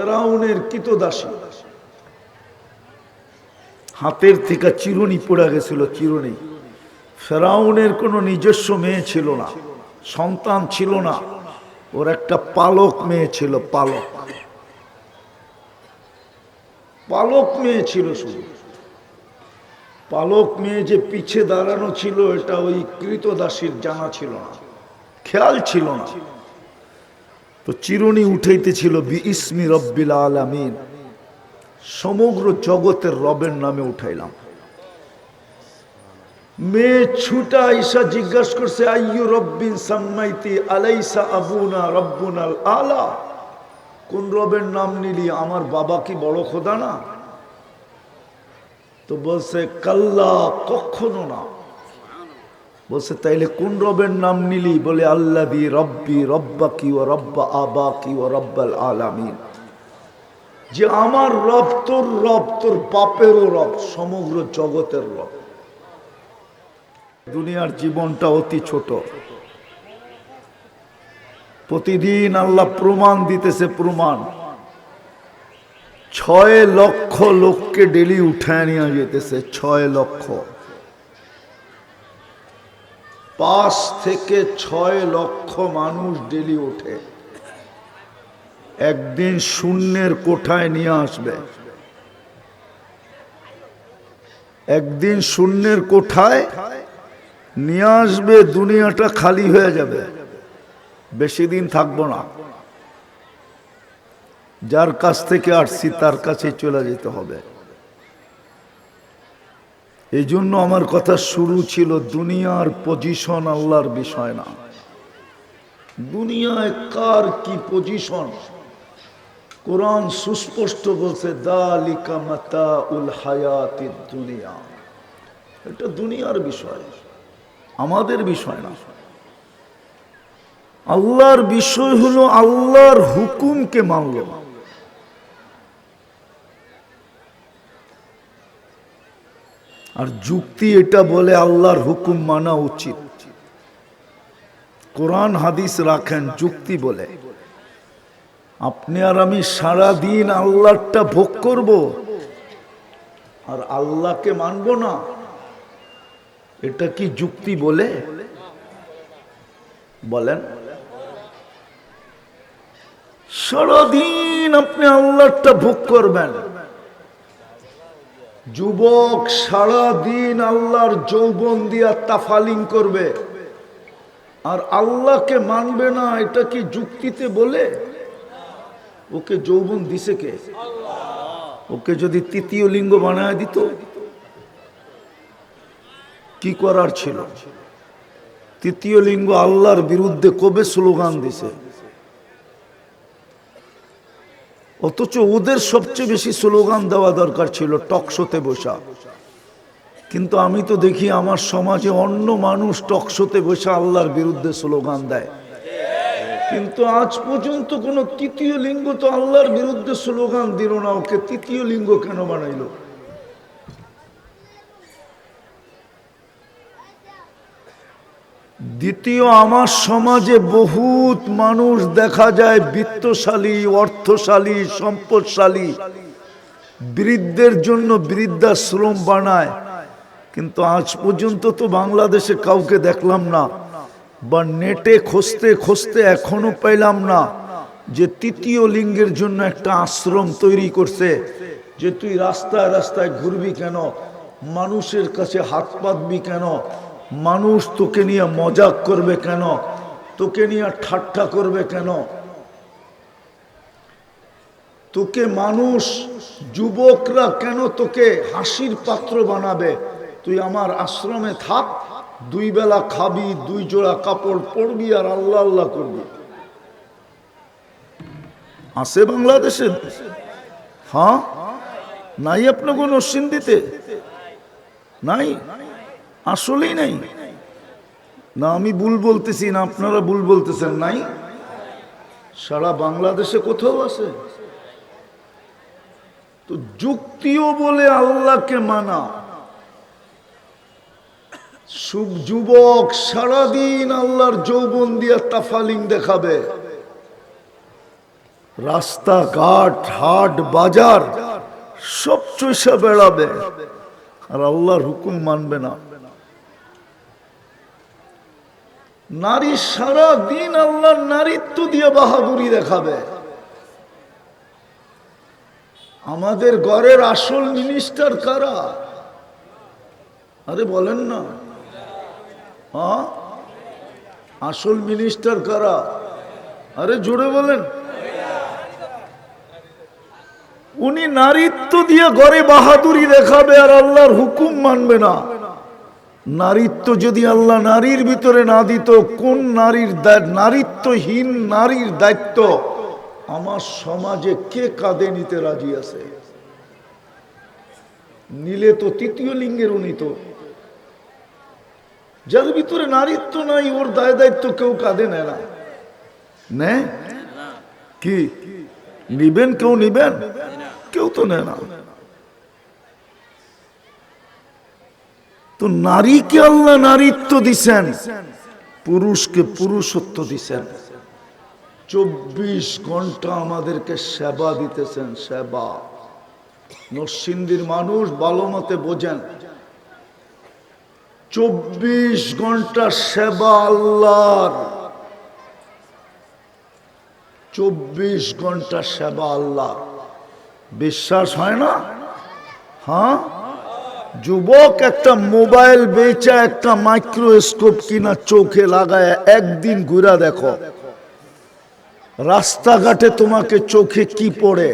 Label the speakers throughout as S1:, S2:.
S1: ফেরাউনের কৃতদাসী, হাতের থেকে চিরুনি পড়ে গেছিল। চিরুনি। ফেরাউনের কোনো নিজস্ব মেয়ে ছিল না, সন্তান ছিল না। ওর একটা পালক মেয়ে ছিল। পালক পালক মেয়ে ছিল শুধু। পালক মেয়ে যে পিছে দাঁড়ানো ছিল এটা ওই কৃতদাসীর জানা ছিল না, খেয়াল ছিল না। তো চিরুনি উঠাইতেছিল বিইসমি রব্বিল আলামিন, সমগ্র জগতের রবের নামে উঠাইলাম। মেয়ে ছুটা আইসা জিজ্ঞাসা করছে, আইয়ু রব্বিন সাম্মাইতি আলাইসা আবুনা রব্বুনাল আলা, কোন রবের নাম নিলি? আমার বাবা কি বড় খোদা না? তো বলছে কাল্লা, কখনো না। বলছে তাইলে কোন রবের নাম নিলি? বলে আল্লাযী রব্বি রব্বাকি ওয়া রব্বা আবাকি ওয়া রব্বাল আলামিন, যে আমার রব তোর রব, তোর বাপেরও রব, সমগ্র জগতের রব। দুনিয়ার জীবনটা অতি ছোট। প্রতিদিন আল্লাহ প্রমাণ দিতেছে, প্রমাণ। 6 লক্ষ লোককে ডেলি উঠায় নিয়ে যেতেছে। 6 লক্ষ। 5 থেকে 6 লক্ষ মানুষ ডেলি ওঠে। একদিন শূন্যের কোঠায় নিয়ে আসবে। একদিন শূন্যের কোঠায় নিয়ে আসবে, দুনিয়াটা খালি হয়ে যাবে, বেশি দিন থাকবো না। যার কাছ থেকে আসছি তার কাছে চলে যেতে হবে। এই জন্য আমার কথা শুরু ছিল, দুনিয়ার পজিশন আল্লাহর বিষয় না। দুনিয়ায় কার কি পজিশন কোরআন সুস্পষ্ট বলছে, যালিকা মাতাউল হায়াতিদ দুনিয়া। এটা দুনিয়ার বিষয়, আমাদের বিষয় না। আল্লাহর বিষয় হলো আল্লাহর হুকুমকে মানল। আর যুক্তি এটা বলে আল্লাহর হুকুম মানা উচিত। কোরআন হাদিস রাখেন, যুক্তি বলে আপনি আর আমি সারা দিন আল্লাহটা ভোগ করব আর আল্লাহকে মানব না, এটা কি যুক্তি বলে? বলেন। সারাদিন আপনি আল্লাহটা ভোগ করবেন। যুবক সারাদিন আল্লাহর যৌবন দিয়া তাফালিং করবে আর আল্লাহকে মানবে না, এটা কি যুক্তিতে বলে? ওকে যৌবন দিছে কে? ওকে যদি তৃতীয় লিঙ্গ বানায় দিত কি করার ছিল? তৃতীয় লিঙ্গ আল্লাহর বিরুদ্ধে কবে স্লোগান দিছে, অথচ ওদের সবচেয়ে বেশি স্লোগান দেওয়া দরকার ছিল টকশোতে বসা। কিন্তু আমি তো দেখি আমার সমাজে অন্য মানুষ টকশোতে বসে আল্লাহর বিরুদ্ধে স্লোগান দেয়, কিন্তু আজ পর্যন্ত কোন তৃতীয় লিঙ্গ তো আল্লাহর বিরুদ্ধে স্লোগান দিল না। ওকে তৃতীয় লিঙ্গ কেন বানাইল? দ্বিতীয়, আমার সমাজে বহুত মানুষ দেখা যায় বিত্তশালী, অর্থশালী, সম্পদশালী, বৃদ্ধের জন্য বৃদ্ধাশ্রম বানায়, কিন্তু আজ পর্যন্ত তো বাংলাদেশে কাউকে দেখলাম না, বা নেটে খুঁজতে খুঁজতে এখনো পাইলাম না যে তৃতীয় লিঙ্গের জন্য একটা আশ্রম তৈরি করছে, যে তুই রাস্তায় রাস্তায় ঘুরবি কেন, মানুষের কাছে হাত পাতবি কেন, মানুষ তোকে নিয়ে মজাক করবে কেন, তোকে নিয়ে ঠাট্টা করবে কেন, তোকে মানুষ যুবকরা কেন তোকে হাসির পাত্র বানাবে? তুই আমার আশ্রমে থাক, 2 বেলা খাবি, 2 জোড়া কাপড় পরবি আর আল্লাহ আল্লাহ করবি। আছে বাংলাদেশে? হ্যাঁ, নাই আপনাকে নরসিংদীতে? নাই, আসলেই নাই। না আমি ভুল বলতেছি না আপনারা ভুল বলতেছেন? নাই, সারা বাংলাদেশে কোথাও আছে। তো যুক্তিও বলে আল্লাহকে মানা। যুবক সারাদিন আল্লাহর যৌবন দিয়া তাফালিং দেখাবে, রাস্তাঘাট হাট বাজার সব চৈসা বেড়াবে আর আল্লাহর হুকুম মানবে না। নারী সারা দিন আল্লাহর নারীত্ব দিয়ে বাহাদুরি দেখাবে। আমাদের ঘরের আসল মিনিস্টার কারা? আরে বলেন না, হ্যাঁ আসল মিনিস্টার কারা? আরে জোরে বলেন। উনি নারীত্ব দিয়ে ঘরে বাহাদুরি দেখাবে আর আল্লাহর হুকুম মানবে না। নারীত্ব যদি আল্লাহ নারীর ভিতরে না দিত, কোন নারীর নারীত্বহীন নারীর দায়িত্ব আমার সমাজে কে কাঁধে নিতে রাজি আছে? নিলে তো তৃতীয় লিঙ্গের উনি তো, যার ভিতরে নারীত্ব নাই ওর দায় দায়িত্ব কেউ কাঁধে নেয় না। নেয় কি? নিবেন? কেউ নিবেন? কেউ তো নেয় না। তো নারীকে আল্লাহ নারীত্ব দিছেন, পুরুষকে পুরুষত্ব দিছেন। 24 ঘন্টা আমাদেরকে সেবা দিতেছেন, সেবা। নরসিংদীর মানুষ ভালো মতে বোঝেন, 24 ঘন্টা সেবা আল্লাহর, 24 ঘন্টা সেবা আল্লাহ। বিশ্বাস হয় না? হ্যাঁ, যুবক একটা মোবাইল বেচা একটা মাইক্রোস্কোপ কিনা চোখে লাগায় একদিন ঘুরা দেখো, রাস্তাঘাটে তোমাকে চোখে কি পড়ে?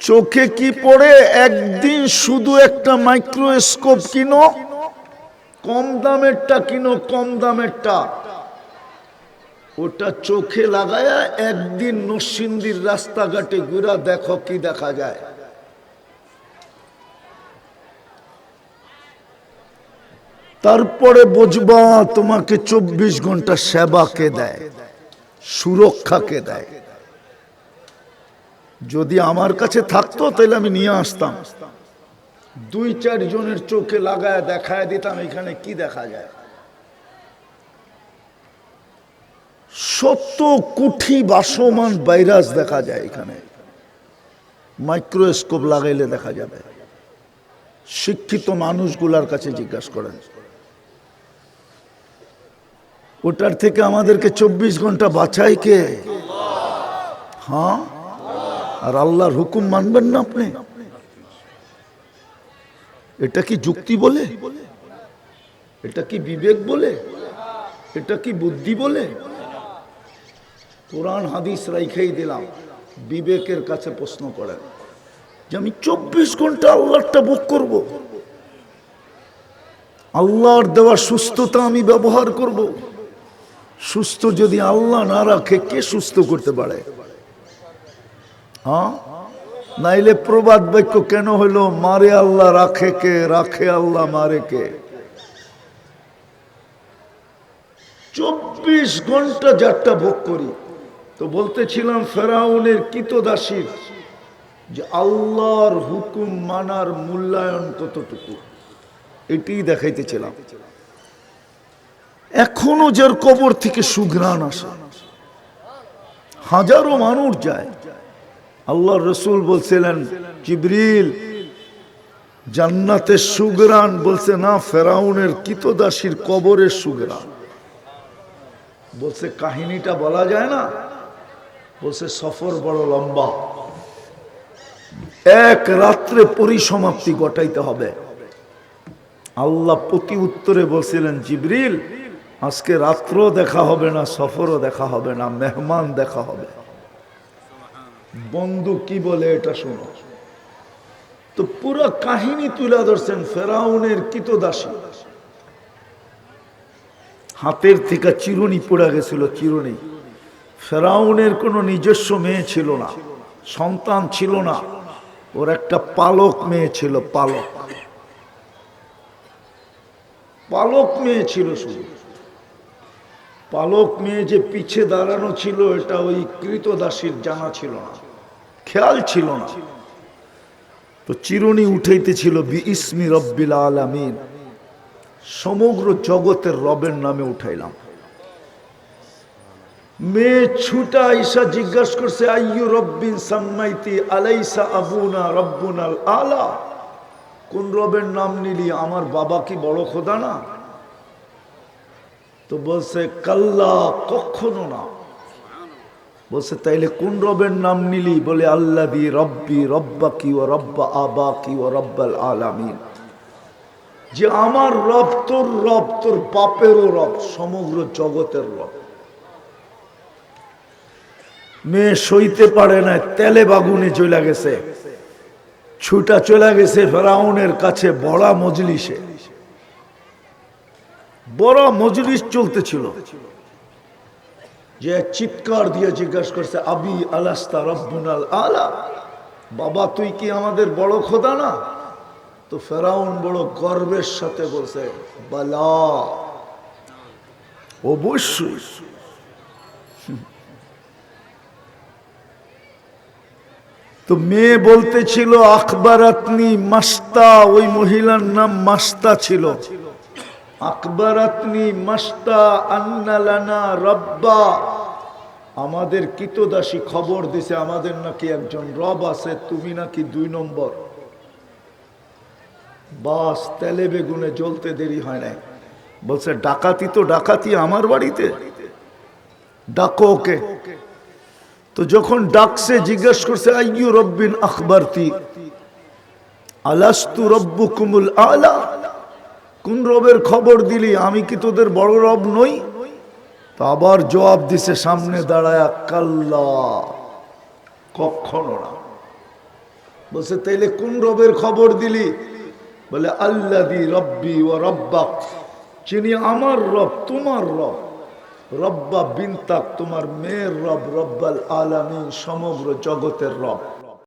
S1: চোখে কি পড়ে? একদিন শুধু একটা মাইক্রোস্কোপ কিনো, কম দামেরটা কিনো, কম দামেরটা, ওটা চোখে লাগায়া একদিন নরসিংদীর রাস্তাঘাটে ঘুরা দেখো কি দেখা যায়। তারপরে বুঝবা তোমাকে 24 ঘন্টা সেবা কে দেয়, সুরক্ষা কে দেয়। যদি আমার কাছে থাকতো তাহলে আমি নিয়ে আসতাম, 2-4 জনের চোখে লাগায় দেখায় দিতাম এখানে কি দেখা যায়। 70 কোটি ভাসমান ভাইরাস দেখা যায় এখানে, মাইক্রোস্কোপ লাগাইলে দেখা যাবে। শিক্ষিত মানুষগুলার কাছে জিজ্ঞাসা করেন, ওটার থেকে আমাদেরকে 24 ঘন্টা বাঁচায় কে? হ্যাঁ, আর আল্লাহর হুকুম মানবেন না আপনি? এটা কি যুক্তি বলে? এটা কি বিবেক বলে? এটা কি বুদ্ধি বলে? কোরআন হাদিস রাইখাই দিলাম, বিবেকের কাছে প্রশ্ন করেন যে আমি 24 ঘন্টা আল্লাহরটা ভোগ করব, আল্লাহর দেওয়া সুস্থতা আমি ব্যবহার করব। সুস্থ যদি আল্লাহ না রাখে কে সুস্থ করতে পারে? হ্যাঁ, নাইলে প্রবাদ বাক্য কেন হইল, মারে আল্লাহ রাখে কে, রাখে আল্লাহ মারে কে? 24 ঘন্টা যারটা ভোগ করি। তো বলতেছিলাম ফেরাউনের কৃতদাসীর যে আল্লাহর হুকুম মানার মূল্যায়ন কতটুকু, এটি দেখাইতেছিলাম। এখনো যার কবর থেকে সুঘ্রাণ আসে, হাজারো মানুষ যায়। আল্লাহর রসুল বলছিলেন জিবরিল জান্নাতের সুঘ্রাণ, বলছে না ফেরাউনের কৃতদাসীর কবরের সুঘ্রাণ। বলছে কাহিনীটা বলা যায় না? বলছে সফর বড় লম্বা, এক রাত্রে পরিসমাপ্তি ঘটাইতে হবে। আল্লাহ প্রতি উত্তরে বলছিলেন জিবরিল আজকে রাত্রও দেখা হবে না, সফরও দেখা হবে না, মেহমান দেখা হবে। বন্ধু কি বলে এটা শোনো। তো পুরো কাহিনী তুলে ধরছেন ফেরাউনের কৃতদাসী, হাতের থেকে চিরুনি পড়ে গেছিল, চিরুনি। ফেরাউনের কোনো নিজস্ব মেয়ে ছিল না, সন্তান ছিল না, ওর একটা পালক মেয়ে ছিল, পালক পালক মেয়ে ছিল শুধু। পালক মেয়ে যে পিছে দাঁড়ানো ছিল এটা ওই কৃতদাসীর জানা ছিল না, খেয়াল ছিল না। তো চিরুনি উঠাইতেছিল বিইসমি রব্বিল আলামিন, সমগ্র জগতের রবের নামে উঠাইলাম। মেয়ে ছুটা ঈশা জিজ্ঞাসা করছে আইয়ু রব্বিন সাম্মাইতি আলাইসা আবুনা রব্বুনাল আলা, কোন রবের নাম নিলি, আমার বাবা কি বড় খোদা না? তো বলছে কাল্লা, কখনো না। বলছে তাইলে কোন রবের নাম নিলি? বলে আল্লাযী রব্বি রব্বাকি ওয়া রব্বা আবাকি ওয়া রব্বাল আলামিন, যে আমার রব তোর রব, তোর বাপেরও রব, সমগ্র জগতের রব। মেয়ে সইতে পারে না, তেলে বাগুনে চলে গেছে, ছুটা চলে গেছে ফেরাউনের কাছে। বড় মজলিসে, বড় মজলিস চলতেছিল, যে চিৎকার দিয়ে জিজ্ঞাসা করছে আবি আলাস্তা রব্বুনাল আলা, বাবা তুই কি আমাদের বড় খোদা না? তো ফেরাউন বড় গর্বের সাথে বলছে বালা, অবশ্যই। তো মেয়ে বলতেছিল আকবরাতনি মাস্তা, ওই মহিলার নাম মাস্তা ছিল। আকবরাতনি মাস্তা আন্না লানা রব্বা, আমাদের কৃতদাসী খবর দিছে আমাদের নাকি একজন রব আছে, তুমি নাকি 2 নম্বর। বাস, তেলে বেগুনে জ্বলতে দেরি হয় নাই। বলছে ডাকাতি তো ডাকাতি আমার বাড়িতে, ডাকো ওকে। তো যখন ডাকছে জিজ্ঞেস করছে আইয়ু রব্বিন আখবারতি আলাস্তু রব্বুকুমুল আলা, কোন রবের খবর দিলি, আমি কি তোদের বড় রব নই? তো আবার জবাব দিছে সামনে দাঁড়ায় কাল্লা, কখনো না। বলছে তাইলে কোন রবের খবর দিলি? বলে আল্লাযী রব্বি ওয়া রব্বাক, যিনি আমার রব তোমার রব, রব্বা বিনতাক তোমার মেয়ের রব, রব্বাল আলামিন সমগ্র জগতের রব।